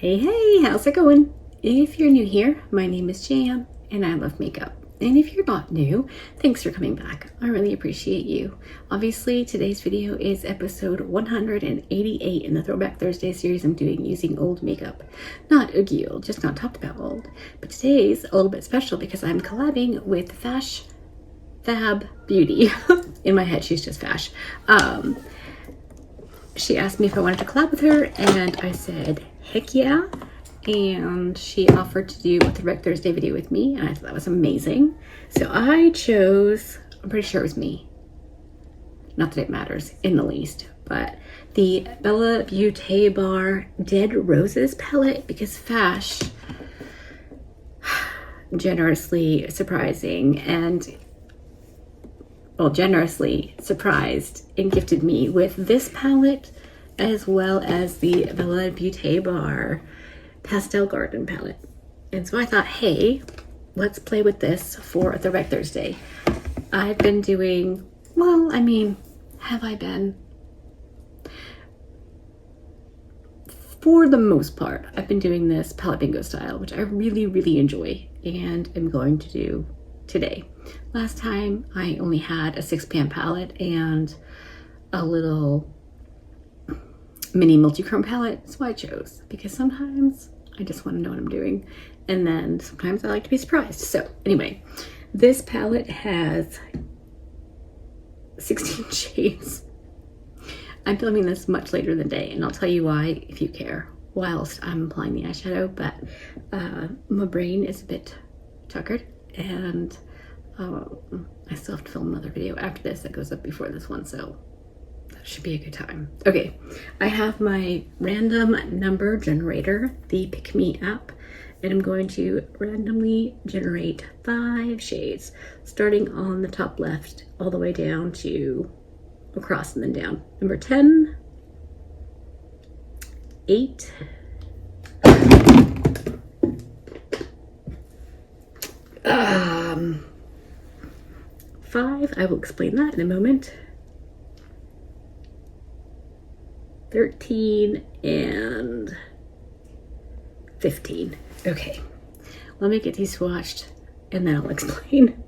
Hey, hey, how's it going? If you're new here, my name is Jam and I love makeup. And if you're not new, thanks for coming back. I really appreciate you. Obviously, today's video is episode 188 in the Throwback Thursday series I'm doing using old makeup. Not oogie old, just not talked about old. But today's a little bit special because I'm collabing with Fab Beauty. In my head, she's just Fash. She asked me if I wanted to collab with her, and I said, heck yeah. And she offered to do a Throwback Thursday video with me, and I thought that was amazing. So I chose, I'm pretty sure it was me. Not that it matters in the least, but the Bella Beauty Bar Dead Roses palette, because Fash generously surprising and generously surprised and gifted me with this palette, as well as the Bella Beauty Bar Pastel Garden palette. And so I thought, hey, let's play with this for a Throwback Thursday. I've been doing, have I been? For the most part, I've been doing this palette bingo style, which I really, really enjoy and am going to do today. Last time I only had a 6-pan palette and a little mini multi-chrome palette, so I chose, because sometimes I just want to know what I'm doing, and then sometimes I like to be surprised. So anyway, this palette has 16 shades. I'm filming this much later in the day, and I'll tell you why if you care whilst I'm applying the eyeshadow, but my brain is a bit tuckered, and I still have to film another video after this that goes up before this one, so that should be a good time. Okay, I have my random number generator, the Pick Me app, and I'm going to randomly generate 5 shades, starting on the top left all the way down to across and then down. Number 10, 8, 5, I will explain that in a moment, 13, and 15. Okay, let me get these swatched and then I'll explain.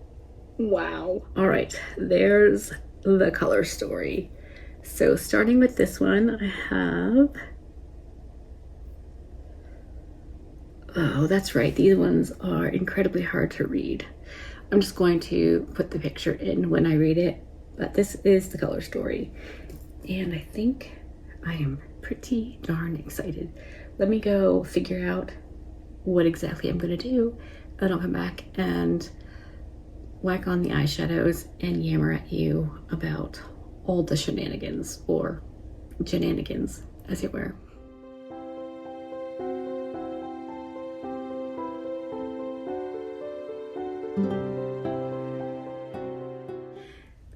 Wow. All right, there's the color story. So starting with this one, I have, oh, that's right, these ones are incredibly hard to read. I'm just going to put the picture in when I read it, but this is the color story, and I think I am pretty darn excited. Let me go figure out what exactly I'm gonna do, and I'll come back and whack on the eyeshadows and yammer at you about all the shenanigans, or shenanigans, as it were.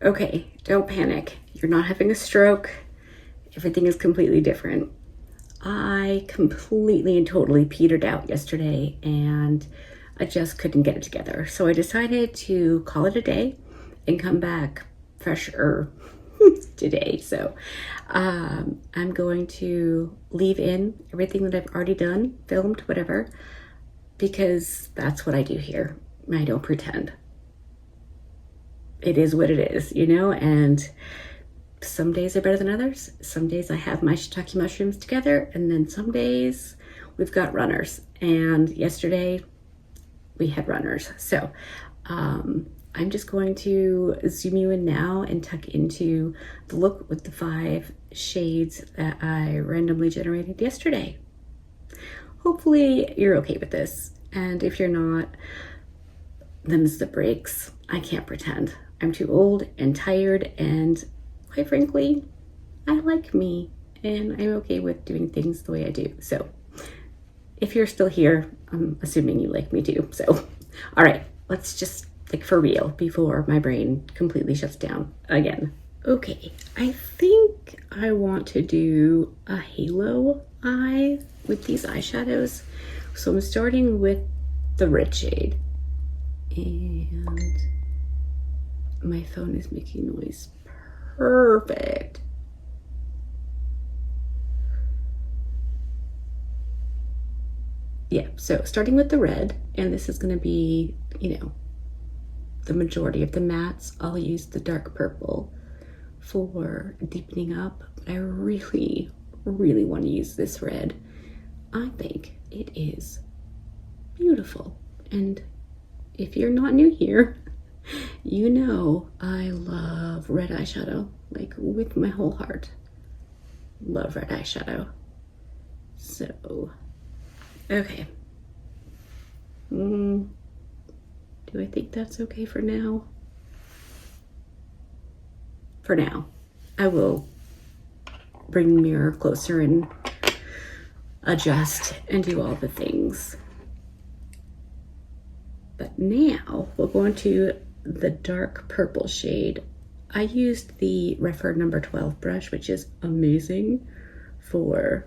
Okay, don't panic. You're not having a stroke. Everything is completely different. I completely and totally petered out yesterday and I just couldn't get it together. So I decided to call it a day and come back fresher today. So I'm going to leave in everything that I've already done, filmed, whatever, because that's what I do here. I don't pretend. It is what it is, you know, and some days are better than others. Some days I have my shiitake mushrooms together, and then some days we've got runners. And yesterday we had runners. So I'm just going to zoom you in now and tuck into the look with the 5 shades that I randomly generated yesterday. Hopefully you're okay with this. And if you're not, them's the breaks. I can't pretend. I'm too old and tired, and quite frankly, I like me and I'm okay with doing things the way I do. So if you're still here, I'm assuming you like me too. So, all right, let's just, like, for real, before my brain completely shuts down again. Okay, I think I want to do a halo eye with these eyeshadows. So I'm starting with the red shade, and my phone is making noise. Perfect. yeah, so starting with the red, and this is going to be, you know, the majority of the mattes. I'll use the dark purple for deepening up, but I really, really want to use this red. I think it is beautiful, and if you're not new here, you know I love red eyeshadow, like with my whole heart. Love red eyeshadow. So, okay. Do I think that's okay for now? For now. I will bring the mirror closer and adjust and do all the things. But now we'll go into the dark purple shade. I used the Refer number 12 brush, which is amazing for,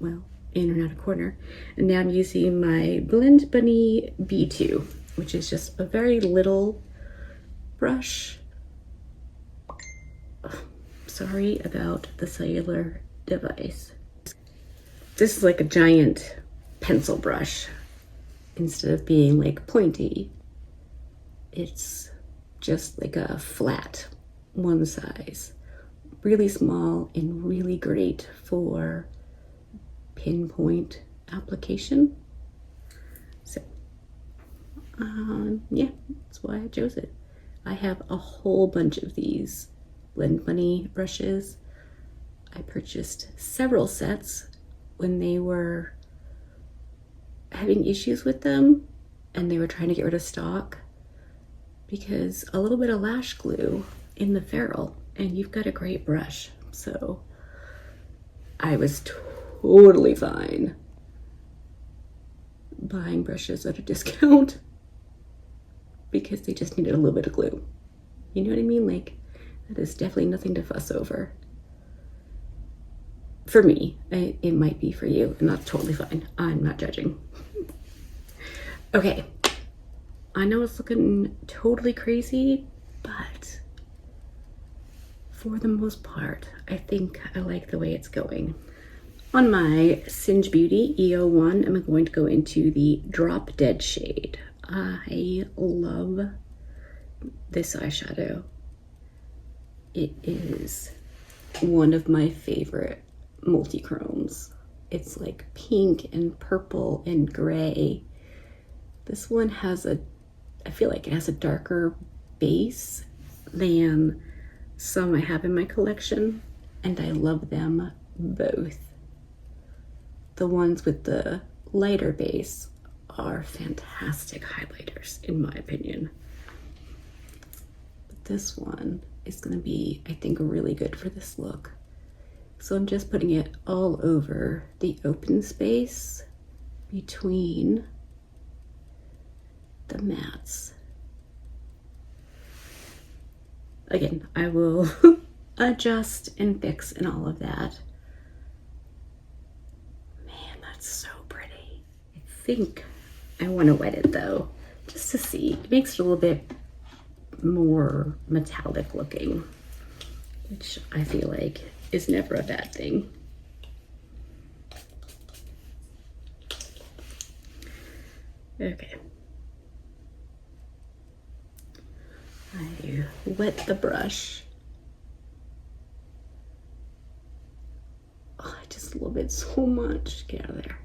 well, in and out of corner. And now I'm using my Blend Bunny B2, which is just a very little brush. Sorry about the cellular device. This is like a giant pencil brush. Instead of being like pointy, it's just like a flat one size. Really small and really great for pinpoint application. So, yeah, that's why I chose it. I have a whole bunch of these Blend Bunny brushes. I purchased several sets when they were having issues with them and they were trying to get rid of stock, because a little bit of lash glue in the ferrule and you've got a great brush. So I was totally fine buying brushes at a discount because they just needed a little bit of glue. You know what I mean? Like, that is definitely nothing to fuss over. For me, it might be for you, and that's totally fine. I'm not judging. Okay, I know it's looking totally crazy, but for the most part, I think I like the way it's going. On my Singe Beauty EO1, I'm going to go into the Drop Dead shade. I love this eyeshadow. It is one of my favorite multi-chromes. It's like pink and purple and gray. This one has I feel like it has a darker base than some I have in my collection, and I love them both. The ones with the lighter base are fantastic highlighters, in my opinion. But this one is going to be, I think, really good for this look. So I'm just putting it all over the open space between the mattes. Again, I will adjust and fix and all of that. Man, that's so pretty. I think I want to wet it though, just to see. It makes it a little bit more metallic looking, which I feel like is never a bad thing. Okay. I wet the brush. Oh, I just love it so much. Get out of there.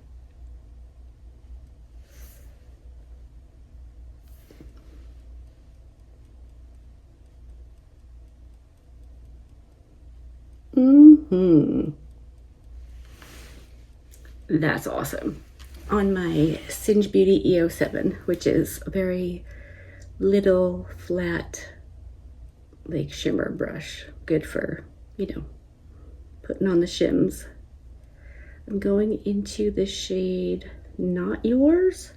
That's awesome. On my Singe Beauty EO7, which is a very little flat like shimmer brush, good for, you know, putting on the shims. I'm going into the shade Not Yours,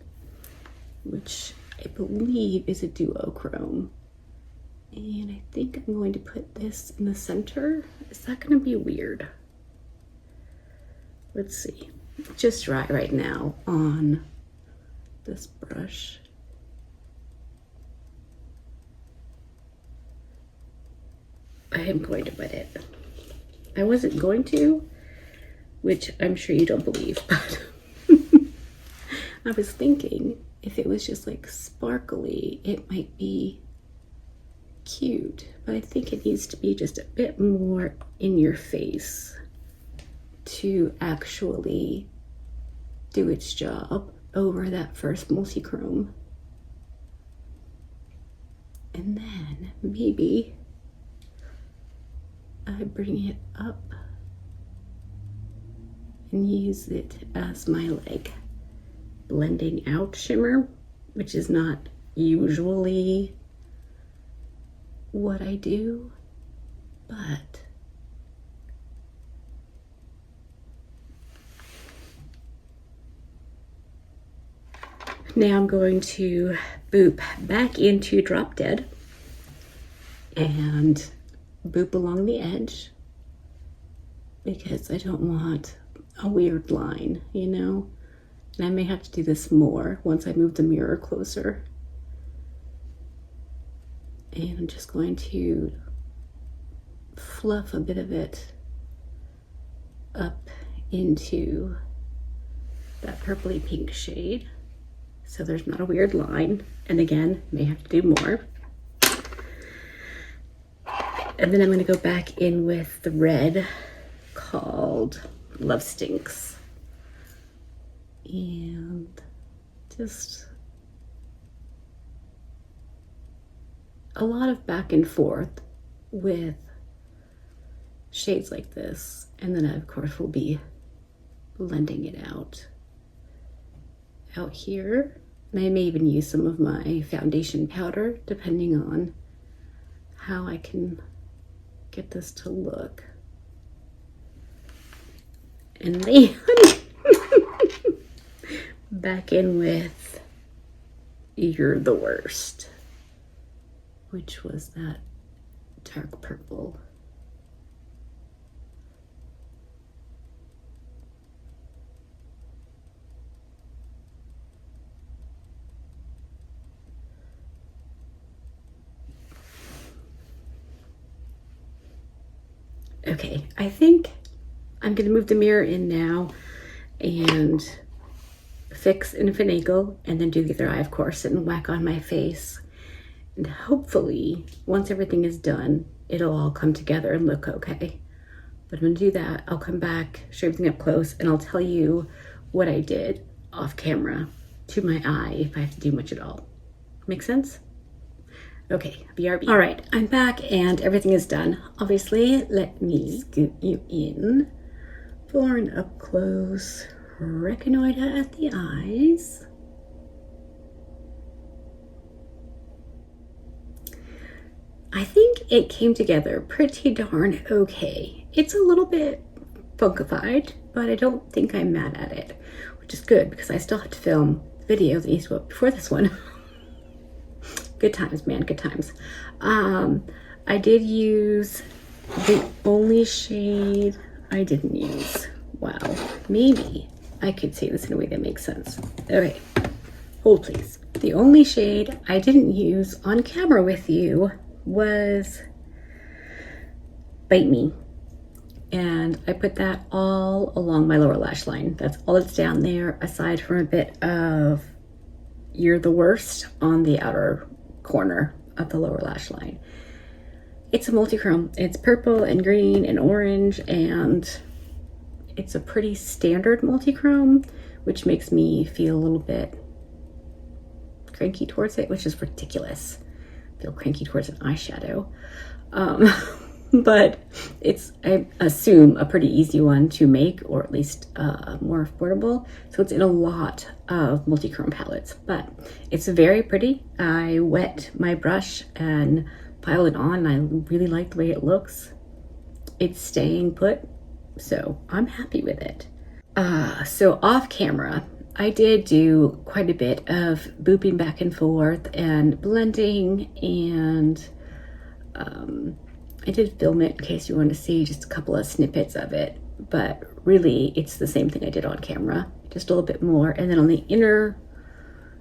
which I believe is a duochrome. And I think I'm going to put this in the center. Is that going to be weird? Let's see. Just dry right now on this brush. I am going to wet it. I wasn't going to, which I'm sure you don't believe, but I was thinking if it was just like sparkly, it might be cute, but I think it needs to be just a bit more in your face to actually do its job over that first multi-chrome. And then maybe I bring it up and use it as my like blending out shimmer, which is not usually what I do, but now I'm going to boop back into Drop Dead and boop along the edge because I don't want a weird line, you know? And I may have to do this more once I move the mirror closer. And I'm just going to fluff a bit of it up into that purpley pink shade so there's not a weird line. And again, may have to do more. And then I'm going to go back in with the red called Love Stinks. And just a lot of back and forth with shades like this. And then I, of course, will be blending it out here. And I may even use some of my foundation powder, depending on how I can get this to look. And then back in with You're the Worst, which was that dark purple. Okay, I think I'm gonna move the mirror in now and fix and finagle and then do the other eye, of course, and whack on my face. And hopefully, once everything is done, it'll all come together and look okay. But I'm gonna do that. I'll come back, show everything up close, and I'll tell you what I did off camera to my eye if I have to do much at all. Make sense? Okay, BRB. All right, I'm back and everything is done. Obviously, let me scoot you in for an up close reconnoiter at the eyes. I think it came together pretty darn okay. It's a little bit funkified, but I don't think I'm mad at it, which is good because I still have to film video that needs to go up before this one. Good times, man, good times. I did use the only shade I didn't use. Wow, maybe I could say this in a way that makes sense. Okay, hold please. The only shade I didn't use on camera with you was Bite Me. And I put that all along my lower lash line. That's all that's down there, aside from a bit of You're the Worst on the outer corner of the lower lash line. It's a multi-chrome. It's purple and green and orange, and it's a pretty standard multi-chrome, which makes me feel a little bit cranky towards it, which is ridiculous. I feel cranky towards an eyeshadow. But it's, I assume, a pretty easy one to make, or at least more affordable. So it's in a lot of multi-chrome palettes, but it's very pretty. I wet my brush and piled it on. I really like the way it looks. It's staying put, so I'm happy with it. So off camera, I did do quite a bit of booping back and forth and blending, and I did film it in case you want to see just a couple of snippets of it, but really it's the same thing I did on camera, just a little bit more. And then on the inner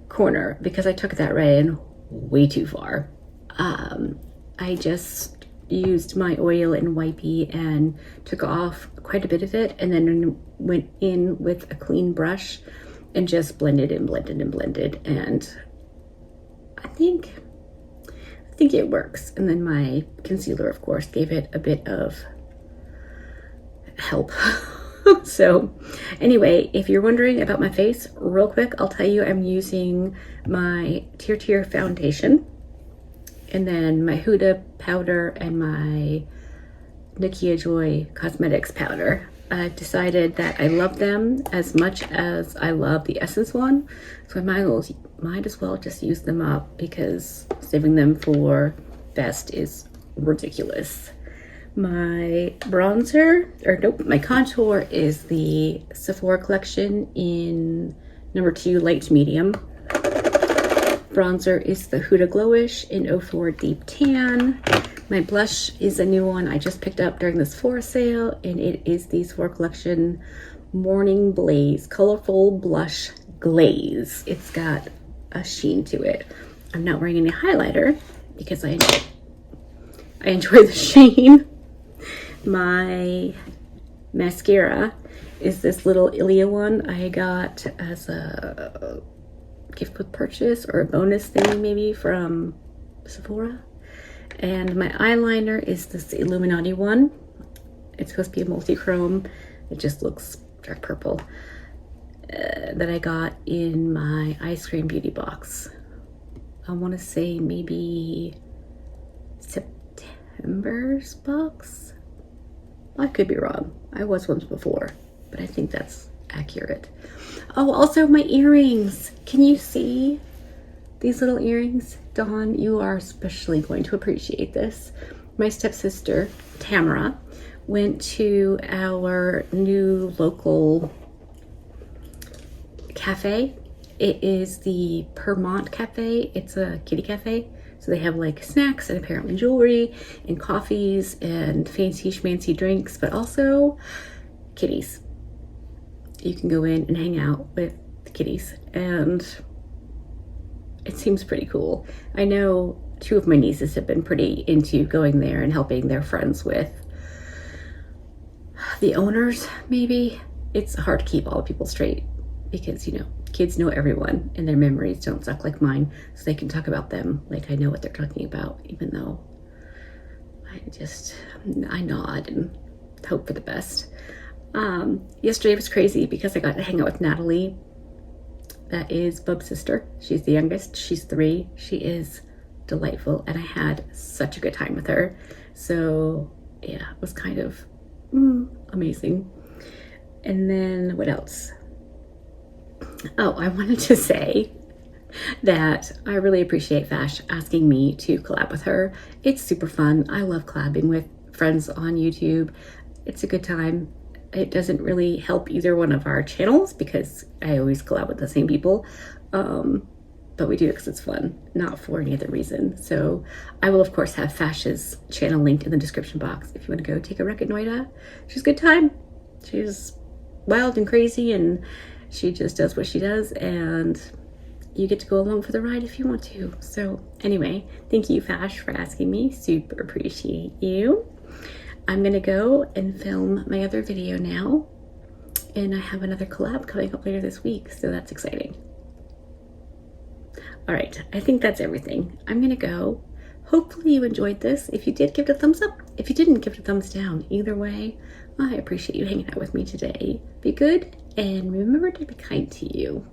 corner, because I took that red in way too far, I just used my oil and wipey and took off quite a bit of it, and then went in with a clean brush and just blended and blended and blended. And I think it works. And then my concealer, of course, gave it a bit of help. So anyway, if you're wondering about my face, real quick, I'll tell you I'm using my Tear foundation, and then my Huda powder and my Nakia Joy Cosmetics powder. I've decided that I love them as much as I love the Essence one, so I might as well just use them up, because saving them for best is ridiculous. My bronzer, my contour is the Sephora collection in number 2 light to medium. Bronzer is the Huda Glowish in 04 Deep Tan. My blush is a new one I just picked up during this Sephora sale, and it is the Sephora collection Morning Blaze Colorful Blush Glaze. It's got a sheen to it. I'm not wearing any highlighter because I enjoy the sheen. My mascara is this little Ilia one I got as a gift with purchase, or a bonus thing maybe, from Sephora. And my eyeliner is this Illuminati one. It's supposed to be a multi-chrome. It just looks dark purple. That I got in my Ice Cream Beauty box. I want to say maybe September's box. I could be wrong. I was once before, but I think that's accurate. Oh, also my earrings. Can you see these little earrings? Dawn, you are especially going to appreciate this. My stepsister, Tamara, went to our new local cafe. It is the Permont Cafe. It's a kitty cafe. So they have like snacks and apparently jewelry and coffees and fancy schmancy drinks, but also kitties. You can go in and hang out with the kitties, and it seems pretty cool. I know 2 of my nieces have been pretty into going there and helping their friends with the owners, maybe. It's hard to keep all the people straight because, you know, kids know everyone and their memories don't suck like mine, so they can talk about them like I know what they're talking about, even though I nod and hope for the best. Yesterday was crazy because I got to hang out with Natalie. That is Bub's sister. She's the youngest. She's 3. She is delightful, and I had such a good time with her. So yeah, it was kind of amazing. And then what else? Oh, I wanted to say that I really appreciate Vash asking me to collab with her. It's super fun. I love collabing with friends on YouTube. It's a good time. It doesn't really help either one of our channels because I always collab with the same people. But we do it because it's fun, not for any other reason. So I will, of course, have Fash's channel linked in the description box if you want to go take a rec at Noida. She's a good time. She's wild and crazy, and she just does what she does, and you get to go along for the ride if you want to. So anyway, thank you, Fash, for asking me. Super appreciate you. I'm gonna go and film my other video now, and I have another collab coming up later this week, so that's exciting. All right, I think that's everything. I'm gonna go. Hopefully you enjoyed this. If you did, give it a thumbs up. If you didn't, give it a thumbs down. Either way, I appreciate you hanging out with me today. Be good, and remember to be kind to you.